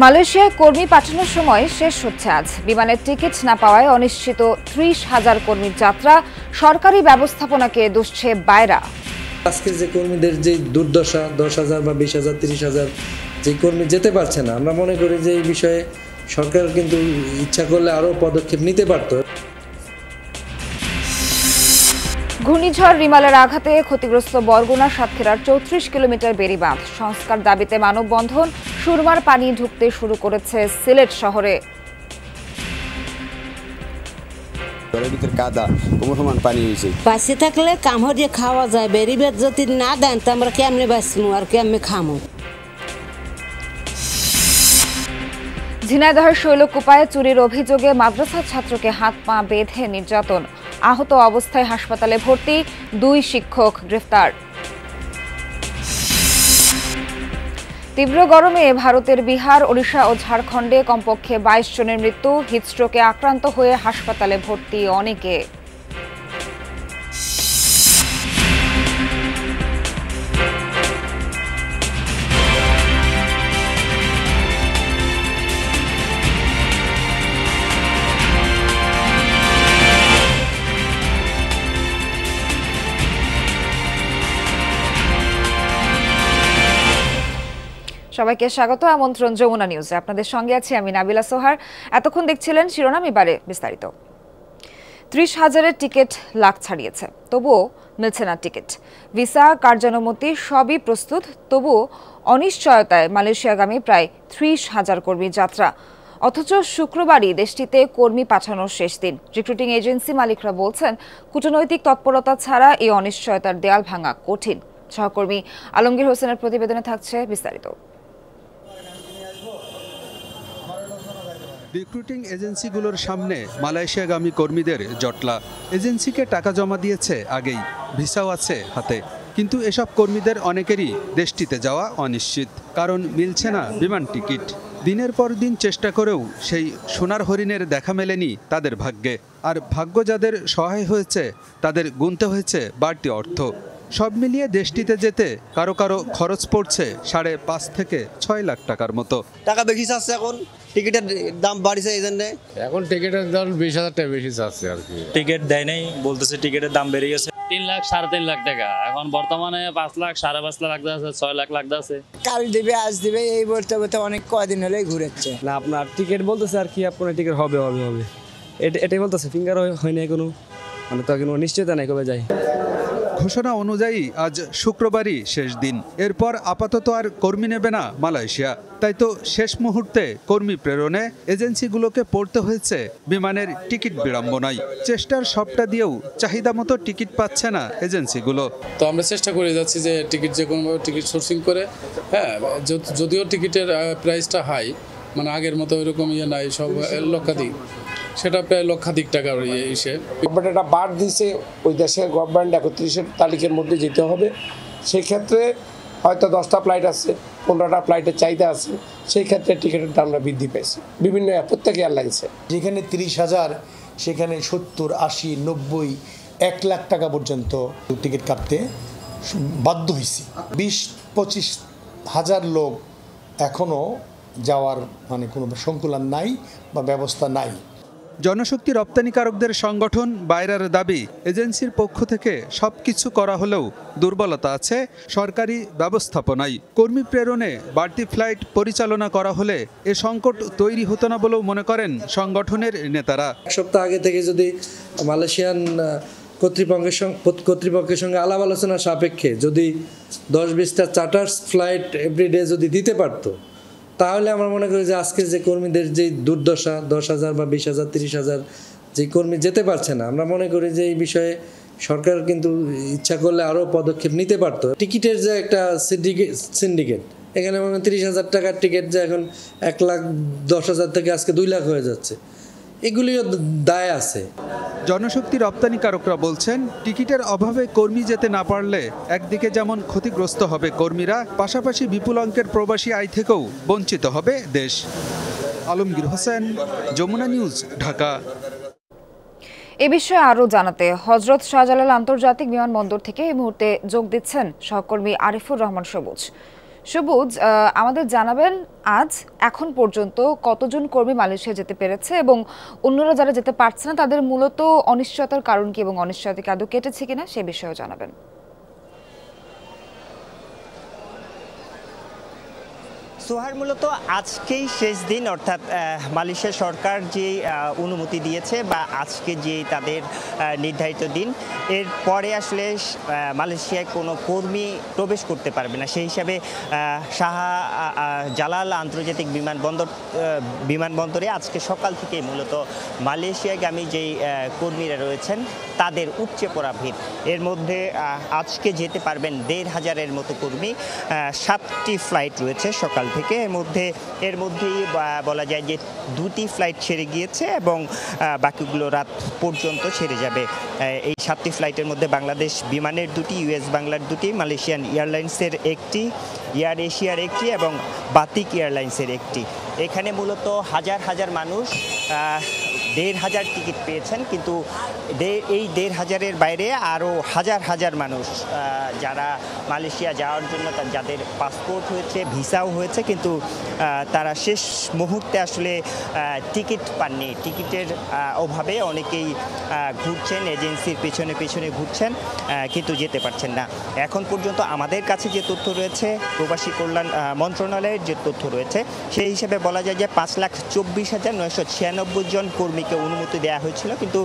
মালয়েশিয়ায় কর্মী পাঠানোর সময় শেষ হচ্ছে আজ। বিমানের টিকিট না পাওয়ায় অনিশ্চিত ৩০,০০০ কর্মীর যাত্রা। সরকারি ব্যবস্থাপনাকে দুষছে বায়রা। আজকে যে কর্মীদের যে দুর্দশা, ১০,০০০ বা ২০,০০০, ৩০,০০০ যে কর্মী যেতে পারছে না, আমরা মনে করি যে এই বিষয়ে সরকার কিন্তু ইচ্ছা করলে আরও পদক্ষেপ নিতে পারত। ঘূর্ণিঝড় রিমালের আঘাতে ক্ষতিগ্রস্ত বরগুনা সাতক্ষীরার ৩৪ কিলোমিটার বেড়িবাঁধ সংস্কার দাবিতে মানববন্ধন। সুরমার পানি ঢুকতে শুরু করেছে সিলেট শহরে। বাঁচে থাকলে কামড় দিয়ে খাওয়া যায়, বেরিবেদ যদি না দেন তো আমরা কেমনে বাঁচবো আর কেমনে খামো। ঝিনাইদহের শৈলকুপায় চুরির অভিযোগে মাদ্রাসা ছাত্রকে হাত পা বেঁধে নির্যাতন। আহত অবস্থায় হাসপাতালে ভর্তি, 2 শিক্ষক গ্রেফতার। তীব্র গরমে ভারতের বিহার, ওড়িশা ও ঝাড়খণ্ডে কমপক্ষে 22 জনের মৃত্যু। হিটস্ট্রোকে আক্রান্ত হয়ে হাসপাতালে ভর্তি অনেকে। সবাইকে স্বাগত। আমন্ত্রণ যমুনা নিউজে। আপনাদের সঙ্গে আছি আমি নাবিলা সোহার। এতক্ষণ দেখছিলেন শিরোনাম, এবারে বিস্তারিত। 30,000-এর টিকিট লাখ ছাড়িয়েছে, তবুও মিলছে না টিকিট। ভিসা, কার্যানুমতি সবই প্রস্তুত, তবুও অনিশ্চয়তায় মালয়েশিয়াগামী প্রায় 30,000 কর্মীর যাত্রা। অথচ শুক্রবারই দেশটিতে কর্মী পাঠানোর শেষ দিন। রিক্রুটিং এজেন্সি মালিকরা বলছেন, কূটনৈতিক তৎপরতা ছাড়া এই অনিশ্চয়তার দেয়াল ভাঙা কঠিন। সহকর্মী আলমগীর হোসেনের প্রতিবেদনে থাকছে বিস্তারিত। রিক্রুটিং এজেন্সিগুলোর সামনে মালয়েশিয়াগামী কর্মীদের জটলা। এজেন্সিকে টাকা জমা দিয়েছে আগেই, ভিসাও আছে হাতে, কিন্তু এসব কর্মীদের অনেকেরই দেশটিতে যাওয়া অনিশ্চিত, কারণ মিলছে না বিমান টিকিট। দিনের পর দিন চেষ্টা করেও সেই সোনার হরিণের দেখা মেলেনি তাদের ভাগ্যে। আর ভাগ্য যাদের সহায় হয়েছে তাদের গুনতে হয়েছে বাড়তি অর্থ। সব মিলিয়ে দেশটিতে যেতে কারো কারো খরচ পড়ছে 5.5 থেকে 6 লাখ টাকার মতো। টাকা বেশি চাচ্ছে, এখন টিকিটের দাম বাড়িছে, এই জন্য এখন টিকিটের দাম 20,000 টাকা বেশি চাচ্ছে আর কি। টিকিট দেয় নাই, বলতেছে টিকিটের দাম বেড়ে গেছে। 3 লাখ 3.5 লাখ টাকা, এখন বর্তমানে 5 লাখ 5.5 লাখ লাগতেছে, 6 লাখ লাগতেছে। কাল দিবে আজ দিবে এই বলতে বলতে অনেক কয়দিন হলেই ঘুরেছে না। আপনার টিকিট বলতেছে আর কি, আপনার টিকিট হবে হবে হবে এটাই বলতেছে, ফিঙ্গার হয় না কোনো, মানে তো কোনো নিশ্চয়তা নাই কবে যায়। ঘোষণা অনুযায়ী আজ শুক্রবারই শেষ দিন। এরপর আপাতত আর কর্মী নেবে না মালয়েশিয়া। তাই তো শেষ মুহূর্তে কর্মী প্রেরণে এজেন্সিগুলোকে পড়তে হয়েছে বিমানের টিকিট বিড়ম্বনায়। চেষ্টার সবটা দিয়েও চাহিদা মতো টিকিট পাচ্ছে না এজেন্সিগুলো। তো আমরা চেষ্টা করে যাচ্ছি যে টিকিট যে কোনোভাবে টিকিট সোর্সিং করে, হ্যাঁ, যদিও টিকিটের প্রাইসটা হাই, মানে আগের মতো ওইরকম নাই, সব লক্ষাধিক, সেটা প্রায় লক্ষাধিক টাকার হিসেব। এটা বাদ দিয়েছে, ওই দেশের গভর্নমেন্ট 31-এর তারিখের মধ্যে যেতে হবে। সেই ক্ষেত্রে হয়তো 10টা ফ্লাইট আছে, 15টা ফ্লাইটের চাহিদা আছে, সেই ক্ষেত্রে টিকিটের দামটা বৃদ্ধি পেয়েছে বিভিন্ন প্রত্যেক এয়ারলাইন্সে। যেখানে 30,000 সেখানে 70, 80, 90, 1 লাখ টাকা পর্যন্ত টিকিট কাটতে বাধ্য হয়েছি। 20-25 হাজার লোক এখনও যাওয়ার মানে কোনো সংকুলান নাই বা ব্যবস্থা নাই। জনশক্তি রপ্তানিকারকদের সংগঠন বায়রার দাবি, এজেন্সির পক্ষ থেকে সবকিছু করা হলেও দুর্বলতা আছে সরকারি ব্যবস্থাপনায়। কর্মী প্রেরণে বাড়তি ফ্লাইট পরিচালনা করা হলে এ সংকট তৈরি হতো না বলেও মনে করেন সংগঠনের নেতারা। এক সপ্তাহ আগে থেকে যদি মালয়েশিয়ান কর্তৃপক্ষের সঙ্গে আলাপ আলোচনা সাপেক্ষে যদি 10-20টা চার্টার্স ফ্লাইট এভরিডে যদি দিতে পারতো, তাহলে আমরা মনে করি যে আজকে যে কর্মীদের যে দুর্দশা, 10,000 বা 20,000, 30,000 যে কর্মী যেতে পারছে না, আমরা মনে করি যে এই বিষয়ে সরকার কিন্তু ইচ্ছা করলে আরও পদক্ষেপ নিতে পারত। টিকিটের যে একটা সিন্ডিকেট, এখানে 30,000 টাকার টিকিট যে এখন 1,10,000 থেকে আজকে 2 লাখ হয়ে যাচ্ছে, এগুলিও দায় আছে। জনশক্তি রপ্তানিকারকরা বলছেন, টিকিটের অভাবে কর্মী যেতে না পারলে একদিকে যেমন ক্ষতিগ্রস্ত হবে কর্মীরা, পাশাপাশি বিপুল অঙ্কের প্রবাসী আয় থেকেও বঞ্চিত হবে দেশ। আলমগীর হোসেন, যমুনা নিউজ, ঢাকা। এ বিষয়ে আরও জানাতে হযরত শাহজালাল আন্তর্জাতিক বিমানবন্দর থেকে এই মুহূর্তে যোগ দিচ্ছেন সহকর্মী আরিফুর রহমান সবুজ। সবুজ, আমাদের জানাবেন আজ এখন পর্যন্ত কতজন কর্মী মালয়েশিয়া যেতে পেরেছে এবং অন্যরা যারা যেতে পারছে না তাদের মূলত অনিশ্চয়তার কারণ কি এবং অনিশ্চয়তা কি আদৌ কেটেছে কিনা সে বিষয়েও জানাবেন। সোহার, মূলত আজকেই শেষ দিন, অর্থাৎ মালয়েশিয়া সরকার যে অনুমতি দিয়েছে বা আজকে যে তাদের নির্ধারিত দিন, এর পরে আসলে মালয়েশিয়ায় কোনো কর্মী প্রবেশ করতে পারবে না। সেই হিসাবে শাহ জালাল আন্তর্জাতিক বিমানবন্দরে আজকে সকাল থেকে মূলত মালয়েশিয়াগামী যেই কর্মীরা রয়েছেন তাদের উপচে পড়া ভিড়। এর মধ্যে আজকে যেতে পারবেন ১৫০০-এর মতো কর্মী। 7টি ফ্লাইট রয়েছে সকাল থেকে। এর মধ্যেই বলা যায় যে 2টি ফ্লাইট ছেড়ে গিয়েছে এবং বাকিগুলো রাত পর্যন্ত ছেড়ে যাবে। এই 7টি ফ্লাইটের মধ্যে বাংলাদেশ বিমানের 2টি, ইউএস বাংলার 2টি, মালয়েশিয়ান এয়ারলাইন্সের 1টি, এয়ার এশিয়ার 1টি এবং বাতিক এয়ারলাইন্সের 1টি। এখানে মূলত হাজার হাজার মানুষ ১৫০০ টিকিট পেয়েছেন, কিন্তু এই ১৫০০-এর বাইরে আরও হাজার হাজার মানুষ যারা মালয়েশিয়া যাওয়ার জন্য যাদের পাসপোর্ট হয়েছে, ভিসাও হয়েছে, কিন্তু তারা শেষ মুহূর্তে আসলে টিকিট পাননি। টিকিটের অভাবে অনেকেই ঘুরছেন, এজেন্সির পেছনে পেছনে ঘুরছেন, কিন্তু যেতে পারছেন না। এখন পর্যন্ত আমাদের কাছে যে তথ্য রয়েছে, প্রবাসী কল্যাণ মন্ত্রণালয়ের যে তথ্য রয়েছে, সেই হিসেবে বলা যায় যে ৫,২৪,৯৯৬ জন কর্মীকে অনুমতি দেওয়া হয়েছিল, কিন্তু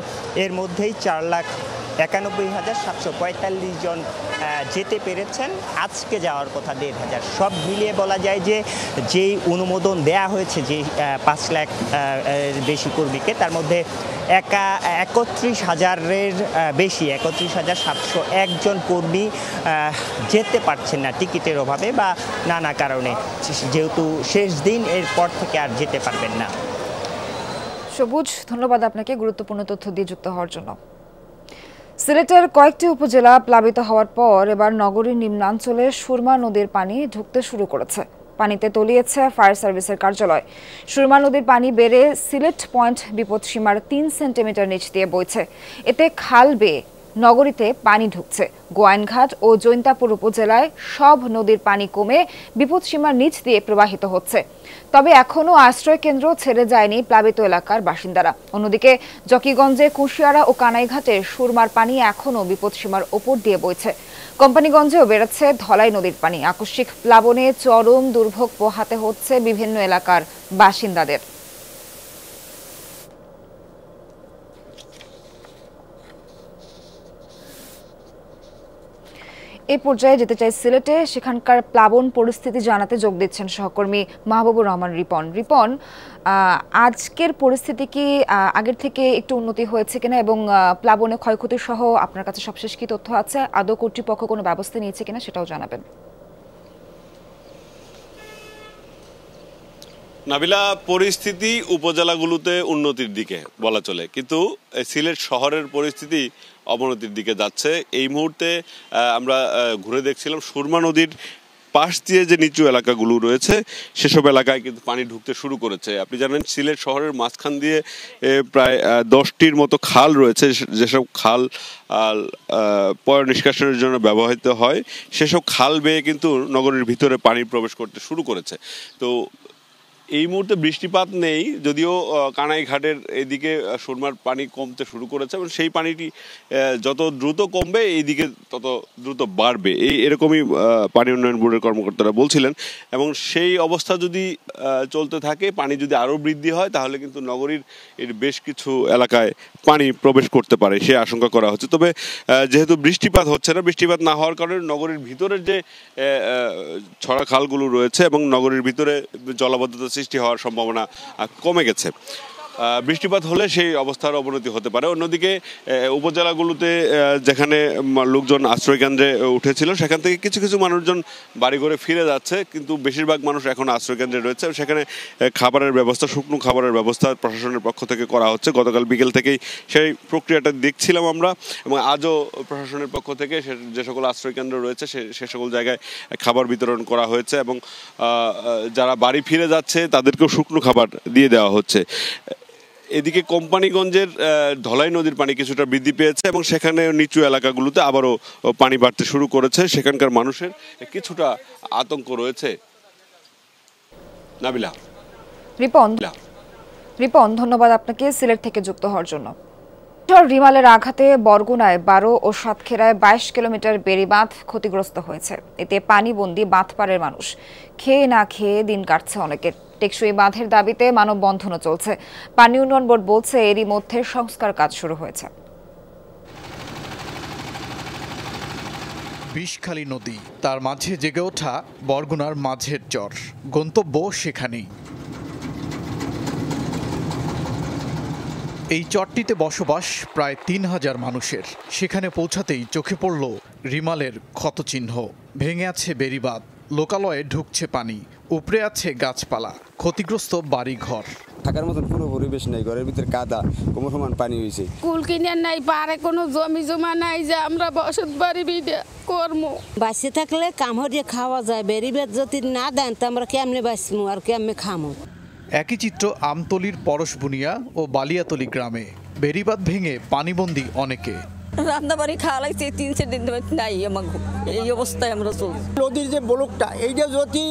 এর মধ্যেই ৪,৯১,৭৪৫ জন যেতে পেরেছেন। আজকে যাওয়ার কথা ১৫০০। সব মিলিয়ে বলা যায় যে যেই অনুমোদন দেয়া হয়েছে যে ৫ লাখ বেশি কর্মীকে, তার মধ্যে ৩১,০০০-এর বেশি, ৩১,৭০১ জন কর্মী যেতে পারছেন না টিকিটের অভাবে বা নানা কারণে, যেহেতু শেষ দিন, এরপর থেকে আর যেতে পারবেন না। সবুজ, ধন্যবাদ আপনাকে গুরুত্বপূর্ণ তথ্য দিয়ে যুক্ত হওয়ার জন্য। সিলেটের কয়েকটি উপজেলা প্লাবিত হওয়ার পর এবার নগরীর নিম্নাঞ্চলে সুরমা নদীর পানি ঢুকতে শুরু করেছে। পানিতে তলিয়েছে ফায়ার সার্ভিসের কার্যালয়। সুরমা নদীর পানি বেড়ে সিলেট পয়েন্ট বিপদসীমার ৩ সেন্টিমিটার নিচ দিয়ে বইছে। এতে খাল বেয়ে নগরীতে পানি ঢুকছে। গোয়াইনঘাট ও জৈন্তাপুর উপজেলায় সব নদীর পানি কমে বিপদসীমার নিচ দিয়ে প্রবাহিত হচ্ছে। তবে এখনও আশ্রয় কেন্দ্র ছেড়ে যায়নি প্লাবিত এলাকার বাসিন্দারা। অন্যদিকে জকিগঞ্জে কুশিয়ারা ও কানাইঘাটে সুরমার পানি এখনও বিপদসীমার ওপর দিয়ে বইছে। কোম্পানিগঞ্জেও বেড়েছে ধলাই নদীর পানি। আকস্মিক প্লাবনে চরম দুর্ভোগ পোহাতে হচ্ছে বিভিন্ন এলাকার বাসিন্দাদের। এই পর্যায়ে যেতে চাই সিলেটে, সেখানকার প্লাবন পরিস্থিতি জানাতে যোগ দিচ্ছেন সহকর্মী মাহবুবুর রহমান রিপন। আজকের পরিস্থিতি কি আগের থেকে একটু উন্নতি হয়েছে কিনা এবং প্লাবনে ক্ষয়ক্ষতি সহ আপনার কাছে সবশেষ কি তথ্য আছে, আদৌ কর্তৃপক্ষ কোনো ব্যবস্থা নিয়েছে কিনা সেটাও জানাবেন। নাবিলা, পরিস্থিতি উপজেলাগুলোতে উন্নতির দিকে বলা চলে, কিন্তু সিলেট শহরের পরিস্থিতি অবনতির দিকে যাচ্ছে। এই মুহূর্তে আমরা ঘুরে দেখছিলাম সুরমা নদীর পাশ দিয়ে যে নিচু এলাকাগুলো রয়েছে সেসব এলাকায় কিন্তু পানি ঢুকতে শুরু করেছে। আপনি জানেন সিলেট শহরের মাঝখান দিয়ে প্রায় 10টির মতো খাল রয়েছে, যেসব খাল পয় নিষ্কাশনের জন্য ব্যবহৃত হয়, সেসব খাল বেয়ে কিন্তু নগরীর ভিতরে পানি প্রবেশ করতে শুরু করেছে। তো এই মুহূর্তে বৃষ্টিপাত নেই, যদিও কানাইঘাটের এদিকে সুরমার পানি কমতে শুরু করেছে এবং সেই পানিটি যত দ্রুত কমবে এইদিকে তত দ্রুত বাড়বে, এরকমই পানি উন্নয়ন বোর্ডের কর্মকর্তারা বলছিলেন। এবং সেই অবস্থা যদি চলতে থাকে, পানি যদি আরও বৃদ্ধি হয়, তাহলে কিন্তু নগরীর এর বেশ কিছু এলাকায় পানি প্রবেশ করতে পারে সে আশঙ্কা করা হচ্ছে। তবে যেহেতু বৃষ্টিপাত হচ্ছে না, বৃষ্টিপাত না হওয়ার কারণে নগরীর ভিতরের যে ছড়া খালগুলো রয়েছে এবং নগরীর ভিতরে জলাবদ্ধতা সৃষ্টি হওয়ার সম্ভাবনা কমে গেছে। বৃষ্টিপাত হলে সেই অবস্থার অবনতি হতে পারে। অন্যদিকে উপজেলাগুলোতে যেখানে লোকজন আশ্রয়কেন্দ্রে উঠেছিল, সেখান থেকে কিছু কিছু মানুষজন বাড়িঘরে ফিরে যাচ্ছে, কিন্তু বেশিরভাগ মানুষ এখন আশ্রয়কেন্দ্রে রয়েছে। সেখানে খাবারের ব্যবস্থা, শুকনো খাবারের ব্যবস্থা প্রশাসনের পক্ষ থেকে করা হচ্ছে। গতকাল বিকেল থেকেই সেই প্রক্রিয়াটা দেখছিলাম আমরা, এবং আজও প্রশাসনের পক্ষ থেকে যে সকল আশ্রয়কেন্দ্র রয়েছে সে সকল জায়গায় খাবার বিতরণ করা হয়েছে এবং যারা বাড়ি ফিরে যাচ্ছে তাদেরকেও শুকনো খাবার দিয়ে দেওয়া হচ্ছে। এদিকে কোম্পানিগঞ্জের ধলাই নদীর পানি কিছুটা বৃদ্ধি পেয়েছে এবং সেখানে নিচু এলাকাগুলোতে আবারও পানি বাড়তে শুরু করেছে। সেখানকার মানুষের কিছুটা আতঙ্ক রয়েছে। নাবিলা, রিপন ধন্যবাদ আপনাকে সিলেট থেকে যুক্ত হওয়ার জন্য। রিমালের আঘাতে বরগুনায় 12 ও সাতক্ষীরায় 22 কিলোমিটার বেড়িবাঁধ ক্ষতিগ্রস্ত হয়েছে। এতে পানিবন্দী বাঁধপাড়ের মানুষ খেয়ে না খেয়ে দিন কাটছে অনেকের। টেকসই বাঁধের দাবিতে মানববন্ধনও চলছে। পানি উন্নয়ন বোর্ড বলছে এরই মধ্যে সংস্কার কাজ শুরু হয়েছে। বিষখালী নদী, তার মাঝে জেগে ওঠা বরগুনার মাঝের চর, গন্তব্য সেখানেই। এই চরটিতে বসবাস প্রায় 3000 মানুষের। সেখানে পৌঁছাতেই চোখে পড়ল রিমালের ক্ষতচিহ্ন। ভেঙে আছে বেড়িবাঁধ, লোকালয়ে ঢুকছে পানি, উপরে আছে গাছপালা, ক্ষতিগ্রস্ত বাড়িঘর। থাকার মতন কোনো পরিবেশ নেই, ঘরের ভিতরে কাদা, সমান পানি হয়েছে। কুল কিনে নাই, পারে কোনো জমি জমা নাই যে আমরা বসত বাড়ি কর্ম। বাঁচে থাকলে কাম হয়ে খাওয়া যায়, বেড়িবাঁধ যদি না দেন তো আমরা কেমনে বাঁচবো আর কেমনে খামো। একই চিত্র আমতলির পরশবুনিয়া ও বালিয়াতলি গ্রামে। বেড়িবাঁধ ভেঙে পানিবন্দী অনেকে। রান্না বাড়ি খাওয়া লাগছে 3-4 দিন নাই, আমাকে এই অবস্থায় আমরা চলছি। নদীর যে ব্লকটা, এইটা যদি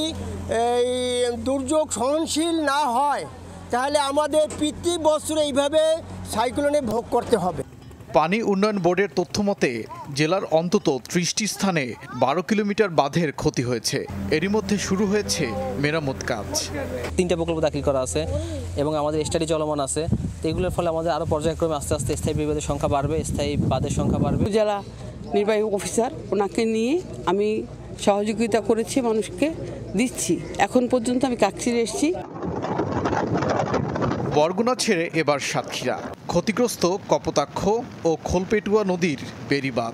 দুর্যোগ সহনশীল না হয় তাহলে আমাদের প্রতি বছর এইভাবে সাইক্লোনে ভোগ করতে হবে। পানি উন্নয়ন বোর্ডের তথ্য মতে জেলার অন্তত 30টি স্থানে 12 কিলোমিটার বাঁধের ক্ষতি হয়েছে। এরই মধ্যে শুরু হয়েছে মেরামত কাজ। 3টা প্রকল্প দাখিল করা আছে এবং আমাদের স্টাডি চলমান আছে। তো এগুলোর ফলে আমাদের আরও পর্যায়ক্রমে আস্তে আস্তে স্থায়ী বিবাদের সংখ্যা বাড়বে, স্থায়ী বাঁধের সংখ্যা বাড়বে। জেলা নির্বাহী অফিসার ওনাকে নিয়ে আমি সহযোগিতা করেছি, মানুষকে দিচ্ছি। এখন পর্যন্ত আমি কাকচিরে এসেছি। বরগুনা ছেড়ে এবার সাতক্ষীরা, ক্ষতিগ্রস্ত কপোতাক্ষ ও খোলপেটুয়া নদীর বেড়িবাঁধ।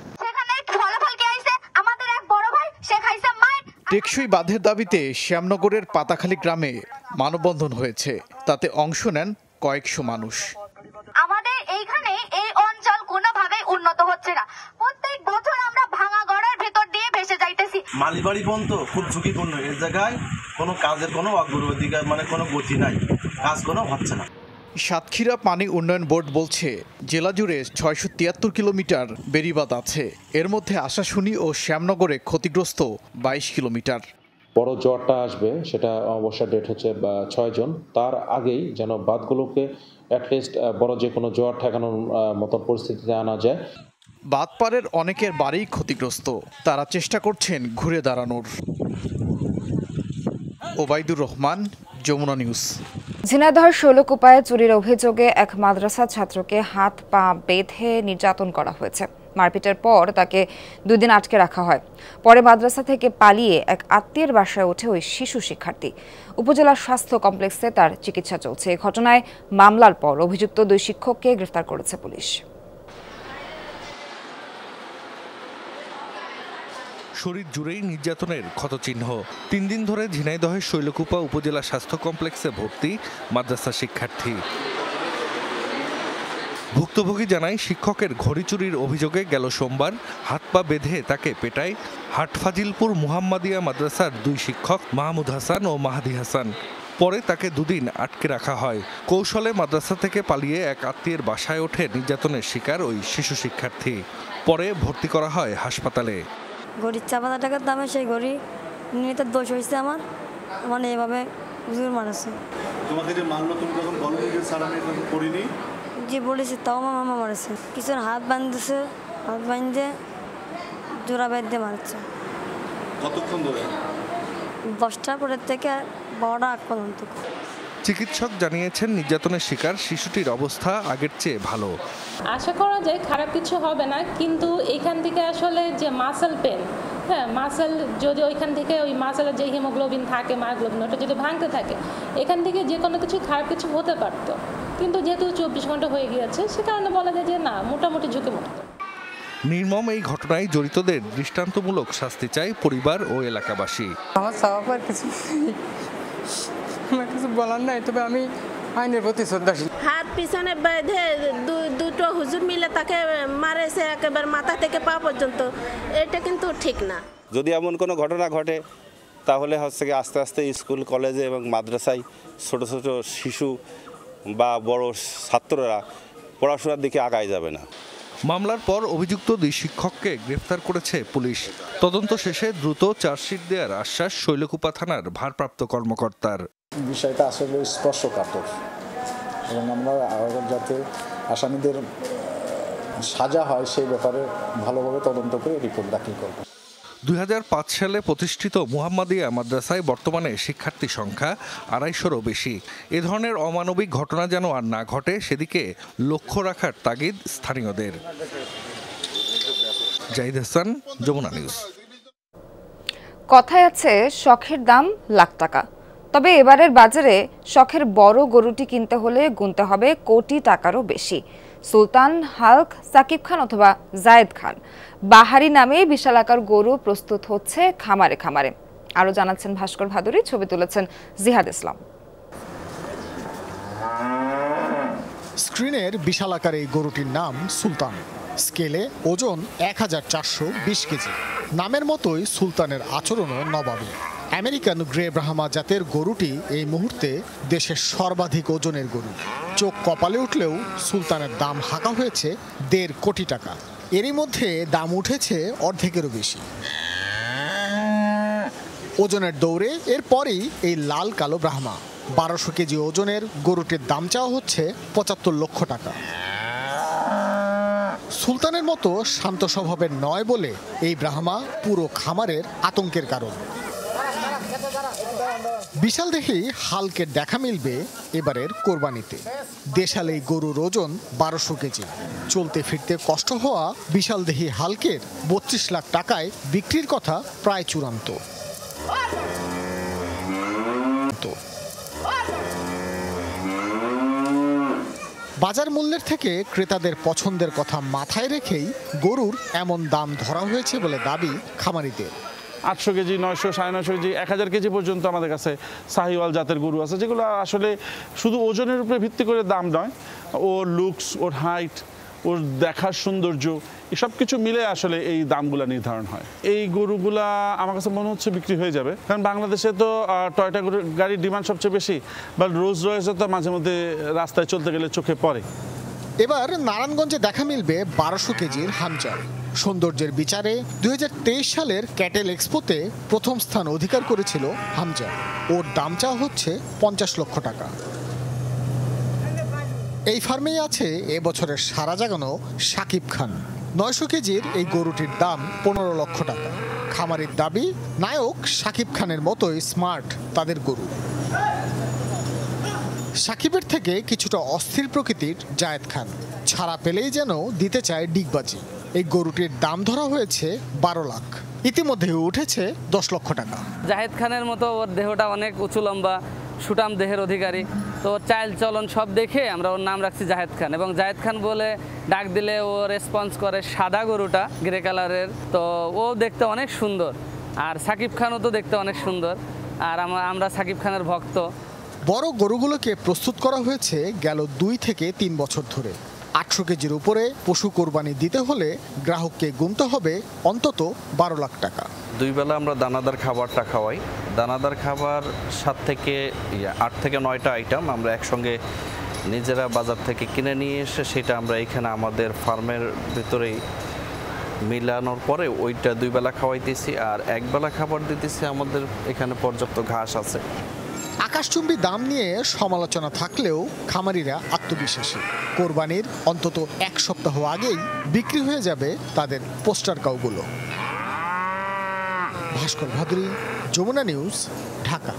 টেকসই বাঁধের দাবিতে শ্যামনগরের পাতাখালী গ্রামে মানববন্ধন হয়েছে। তাতে অংশ নেন কয়েকশো মানুষ। আমাদের এইখানে এই অঞ্চল কোনোভাবে উন্নত হচ্ছে না। প্রত্যেক বছর আমরা ভাঙা গড়ের ভেতর দিয়ে ভেসে যাইতেছি। মালিবাড়ি পর্যন্ত খুব ঝুঁকিপূর্ণ। এই জায়গায় কোনো কাজের কোনো অগ্রগতি কোনো গতি নাই, কাজ কোনো হচ্ছে না। সাতক্ষীরা পানি উন্নয়ন বোর্ড বলছে জেলা জুড়ে 673 কিলোমিটার বেড়িবাঁধ আছে। এর মধ্যে আশাশুনি ও শ্যামনগরে ক্ষতিগ্রস্ত 22 কিলোমিটার। বড় জ্বরটা আসবে সেটা অবশ্য ডেট হচ্ছে 6 জন। তার আগেই যেন বাঁধগুলোকে অ্যাটলিস্ট বড় যে কোনো জ্বর ঠেকানোর মতো পরিস্থিতিতে আনা যায়। বাঁধপাড়ের অনেকের বাড়ি ক্ষতিগ্রস্ত, তারা চেষ্টা করছেন ঘুরে দাঁড়ানোর। ওবাইদুর রহমান, যমুনা নিউজ। ঝিনাইদহ শৈলকুপায় চুরির অভিযোগে এক মাদ্রাসা ছাত্রকে হাত পা বেঁধে নির্যাতন করা হয়েছে। মারপিটের পর তাকে 2 দিন আটকে রাখা হয়। পরে মাদ্রাসা থেকে পালিয়ে এক আত্মীয়ের বাসায় ওঠে ওই শিশু শিক্ষার্থী। উপজেলা স্বাস্থ্য কমপ্লেক্সে তার চিকিৎসা চলছে। এই ঘটনায় মামলার পর অভিযুক্ত 2 শিক্ষককে গ্রেফতার করেছে পুলিশ। শরীর জুড়েই নির্যাতনের ক্ষতচিহ্ন। 3 দিন ধরে ঝিনাইদহের শৈলকুপা উপজেলা স্বাস্থ্য কমপ্লেক্সে ভর্তি মাদ্রাসা শিক্ষার্থী। ভুক্তভোগী জানায় শিক্ষকের ঘড়ি চুরির অভিযোগে গেল সোমবার হাত পা বেঁধে তাকে পেটায় হাটফাজিলপুর মুহাম্মাদিয়া মাদ্রাসার 2 শিক্ষক মাহমুদ হাসান ও মাহাদি হাসান। পরে তাকে 2 দিন আটকে রাখা হয়। কৌশলে মাদ্রাসা থেকে পালিয়ে এক আত্মীয়ের বাসায় ওঠে নির্যাতনের শিকার ওই শিশু শিক্ষার্থী। পরে ভর্তি করা হয় হাসপাতালে। ঘড়ির 4,000 টাকার দামে সেই ঘড়ি নিতে দোষ হয়েছে আমার, মানে এভাবে হুজুর মারছে। তোমাকে যে মারলো তুমি যখন বললে যে স্যার আমি এরকম করিনি, যে বলেছে তাও মামা মারছে। কিছু হাত বাঁধতেছে, হাত বাঁধে জোড়া বেঁধে মারছে। কতক্ষণ ধরে? 10টা পরের থেকে 12টা আগ পর্যন্ত। চিকিৎসক জানিয়েছেন নির্যাতনের শিকার শিশুটির অবস্থা আগের চেয়ে ভালো। আশা করা যায় খারাপ কিছু হবে না, কিন্তু এখান থেকে আসলে যে মাসেল পেন, মাসেল যদি ওইখান থেকে ওই মাসেলের যে হিমোগ্লোবিন থাকে, মায়োগ্লোবিন, ওটা যদি ভাঙতে থাকে এখান থেকে যে কোনো কিছু খারাপ কিছু হতে পারতো। কিন্তু যেহেতু 24 ঘন্টা হয়ে গিয়েছে সে কারণে বলা যায় যে না, মোটামুটি ঝুঁকিমুক্ত। নির্মম এই ঘটনায় জড়িতদের দৃষ্টান্তমূলক শাস্তি চায় পরিবার ও এলাকাবাসী। আমার চাওয়ার কিছু কিছু বলার নাই, তবে আমি আইনের প্রতি শ্রদ্ধাশীল। হাত পিছনে বেঁধে 2টো হুজুর মিলে তাকে মারেছে একেবারে মাথা থেকে পা পর্যন্ত। এটা কিন্তু ঠিক না। যদি এমন কোনো ঘটনা ঘটে তাহলে হচ্ছে কি আস্তে আস্তে স্কুল কলেজে এবং মাদ্রাসায় ছোট ছোট শিশু বা বড় ছাত্ররা পড়াশোনার দিকে আগায় যাবে না। মামলার পর অভিযুক্ত 2 শিক্ষককে গ্রেফতার করেছে পুলিশ। তদন্ত শেষে দ্রুত চার্জশিট দেওয়ার আশ্বাস শৈলকুপা থানার ভারপ্রাপ্ত কর্মকর্তার। বিষয়টা আসলে স্পর্শকাতর এবং আমরা যাতে আসামিদের সাজা হয় সেই ব্যাপারে ভালোভাবে তদন্ত করে রিপোর্ট দাখিল করব। 2005 সালে প্রতিষ্ঠিত মুহাম্মাদিয়া মাদ্রাসায় বর্তমানে শিক্ষার্থী সংখ্যা 250-রও বেশি। এ ধরনের অমানবিক ঘটনা যেন আর না ঘটে সেদিকে লক্ষ্য রাখার তাগিদ স্থানীয়দের। জাহিদ হাসান, যমুনা নিউজ। কথায় আছে শখের দাম লাখ টাকা, তবে এবারের বাজারে শখের বড় গরুটি কিনতে হলে গুনতে হবে কোটি টাকারও বেশি। সুলতান, হাল্ক, সাকিব খান অথবা জায়েদ খান বাহারি নামে বিশালাকার গরু প্রস্তুত হচ্ছে খামারে খামারে। আরো জানাচ্ছেন ভাস্কর ভাদুরী, ছবি তুলেছেন জিহাদ ইসলাম। স্ক্রিনের বিশালাকার এই গরুটির নাম সুলতান। স্কেলে ওজন 1420 কেজি। নামের মতোই সুলতানের আচরণও নবাবী। আমেরিকান গ্রে ব্রাহ্মা জাতের গরুটি এই মুহূর্তে দেশের সর্বাধিক ওজনের গরু। চোখ কপালে উঠলেও সুলতানের দাম হাঁকা হয়েছে 1.5 কোটি টাকা। এরই মধ্যে দাম উঠেছে অর্ধেকেরও বেশি। ওজনের দৌড়ে এরপরেই এই লাল কালো ব্রাহ্মা। 1200 কেজি ওজনের গরুটির দাম চাওয়া হচ্ছে 75 লক্ষ টাকা। সুলতানের মতো শান্ত স্বভাবের নয় বলে এই ব্রাহ্মা পুরো খামারের আতঙ্কের কারণ। বিশাল দেহি হালকের দেখা মিলবে এবারের কোরবানিতে। দেশাল এই গরুর ওজন 1200 কেজি। চলতে ফিরতে কষ্ট হওয়া বিশাল দেহি হালকের 32 লাখ টাকায় বিক্রির কথা প্রায় চূড়ান্ত। বাজার মূল্যের থেকে ক্রেতাদের পছন্দের কথা মাথায় রেখেই গরুর এমন দাম ধরা হয়েছে বলে দাবি খামারিদের। 800 কেজি, 900, 950 কেজি, 1000 কেজি পর্যন্ত আমাদের কাছে সাহিওয়াল জাতের গরু আছে, যেগুলো আসলে শুধু ওজনের উপরে ভিত্তি করে দাম নয়, ওর লুকস, ওর হাইট, ওর দেখার সৌন্দর্য, এসব কিছু মিলে আসলে এই দামগুলা নির্ধারণ হয়। এই গরুগুলা আমার কাছে মনে হচ্ছে বিক্রি হয়ে যাবে, কারণ বাংলাদেশে তো টয়টা গাড়ির ডিমান্ড সবচেয়ে বেশি, বা রোজ রয়েছে তো মাঝে মধ্যে রাস্তায় চলতে গেলে চোখে পড়ে। এবার নারায়ণগঞ্জে দেখা মিলবে 1200 কেজির হামজার। সৌন্দর্যের বিচারে 2023 সালের ক্যাটেল এক্সপোতে প্রথম স্থান অধিকার করেছিল হামজা। ওর দাম চাওয়া হচ্ছে 50 লক্ষ টাকা। এই ফার্মেই আছে এবছরের সারা জাগানো সাকিব খান। 900 কেজির এই গরুটির দাম 15 লক্ষ টাকা। খামারের দাবি, নায়ক সাকিব খানের মতোই স্মার্ট তাদের গরু। সাকিবের থেকে কিছুটা অস্থির প্রকৃতির জায়েদ খান। ছাড়া পেলেই যেন দিতে চায় ডিগবাজি। এই গরুটির দাম ধরা হয়েছে 12 লাখ। ইতিমধ্যে উঠেছে 10 লক্ষ টাকা। জায়েদ খানের মতো ওর দেহটা অনেক উঁচু লম্বা, সুঠাম দেহের অধিকারী, তো চাল চলন সব দেখে আমরা ওর নাম রাখছি জায়েদ খান। এবং জায়েদ খান বলে ডাক দিলে ও রেসপন্স করে। সাদা গরুটা গ্রে কালারের, তো ও দেখতে অনেক সুন্দর। আর সাকিব খানও তো দেখতে অনেক সুন্দর, আর আমরা সাকিব খানের ভক্ত। বড় গরুগুলোকে প্রস্তুত করা হয়েছে গেল 2 থেকে 3 বছর ধরে। 800 কেজির উপরে পশু কোরবানি দিতে হলে গ্রাহককে গুনতে হবে অন্তত 12 লাখ টাকা। 2 বেলা আমরা দানাদার খাবারটা খাওয়াই। দানাদার খাবার 8 থেকে 9টা আইটেম আমরা একসঙ্গে নিজেরা বাজার থেকে কিনে নিয়ে এসে সেটা আমরা এখানে আমাদের ফার্মের ভিতরেই মিলানোর পরে ওইটা 2 বেলা খাওয়াইতেছি, আর 1 বেলা খাবার দিতেছি। আমাদের এখানে পর্যাপ্ত ঘাস আছে। আকাশচুম্বী দাম নিয়ে সমালোচনা থাকলেও খামারিরা আত্মবিশ্বাসী। কোরবানির অন্তত 1 সপ্তাহ আগেই বিক্রি হয়ে যাবে তাদের পোস্টার কাউগুলো। ভাস্কর ভাদুরী, যমুনা নিউজ, ঢাকা।